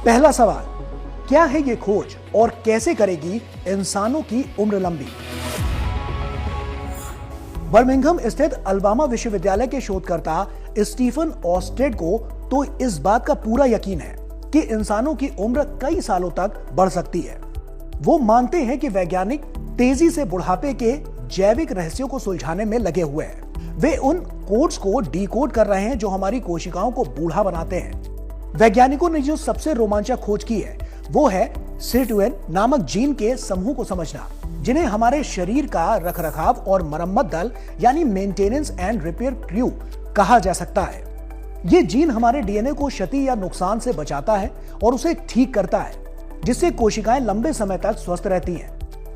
पहला सवाल, क्या है ये खोज और कैसे करेगी इंसानों की उम्र लंबी? बर्मिंघम स्थित अल्बामा विश्वविद्यालय के शोधकर्ता स्टीफन ऑस्टेड को तो इस बात का पूरा यकीन है कि इंसानों की उम्र कई सालों तक बढ़ सकती है। वो मानते हैं कि वैज्ञानिक तेजी से बुढ़ापे के जैविक रहस्यों को सुलझाने में लगे हुए हैं। वे उन कोड्स को डिकोड कर रहे हैं जो हमारी कोशिकाओं को बूढ़ा बनाते हैं। वैज्ञानिकों ने जो सबसे रोमांचक खोज की है वो है सिर्टुइन नामक जीन के समूह को समझना, जिन्हें हमारे शरीर का रखरखाव और मरम्मत दल यानी मेंटेनेंस एंड रिपेयर क्रू कहा जा सकता है। ये जीन हमारे डीएनए को क्षति या नुकसान से बचाता है और उसे ठीक करता है, जिससे कोशिकाएं लंबे समय तक स्वस्थ रहती हैं।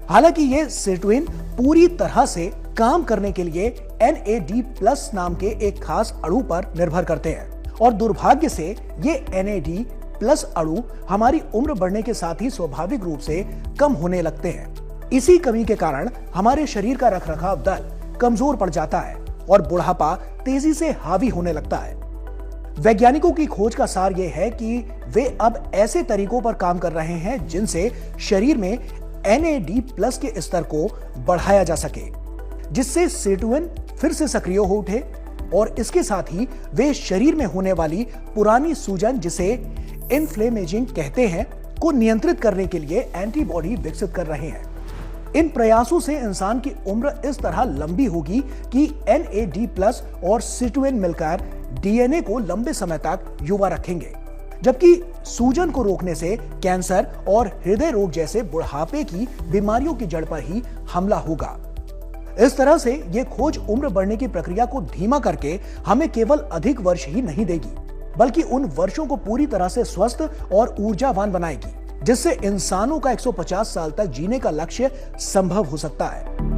हालांकि ये सिर्टुइन पूरी तरह से काम करने के लिए NAD+ नाम के एक खास अणु पर निर्भर करते हैं और दुर्भाग्य से ये NAD+ अणु हमारी उम्र बढ़ने के साथ ही स्वाभाविक रूप से कम होने लगते हैं। इसी कमी के कारण हमारे शरीर का रखरखाव दल कमजोर पड़ जाता है और बुढ़ापा तेजी से हावी होने लगता है। वैज्ञानिकों की खोज का सार यह है कि वे अब ऐसे तरीकों पर काम कर रहे हैं जिनसे शरीर में NAD+ के स्तर को बढ़ाया जा सके, जिससे सिर्टुइन फिर से सक्रिय हो उठे और इसके साथ ही वे शरीर में होने वाली पुरानी सूजन, जिसे इन्फ्लेमेजिंग कहते हैं, को नियंत्रित करने के लिए एंटीबॉडी विकसित कर रहे हैं। इन प्रयासों से इंसान की उम्र इस तरह लंबी होगी कि NAD+ और सिर्टुइन मिलकर डीएनए को लंबे समय तक युवा रखेंगे, जबकि सूजन को रोकने से कैंसर और हृदय रोग जैसे बुढ़ापे की बीमारियों की जड़ पर ही हमला होगा। इस तरह से यह खोज उम्र बढ़ने की प्रक्रिया को धीमा करके हमें केवल अधिक वर्ष ही नहीं देगी, बल्कि उन वर्षों को पूरी तरह से स्वस्थ और ऊर्जावान बनाएगी, जिससे इंसानों का 150 साल तक जीने का लक्ष्य संभव हो सकता है।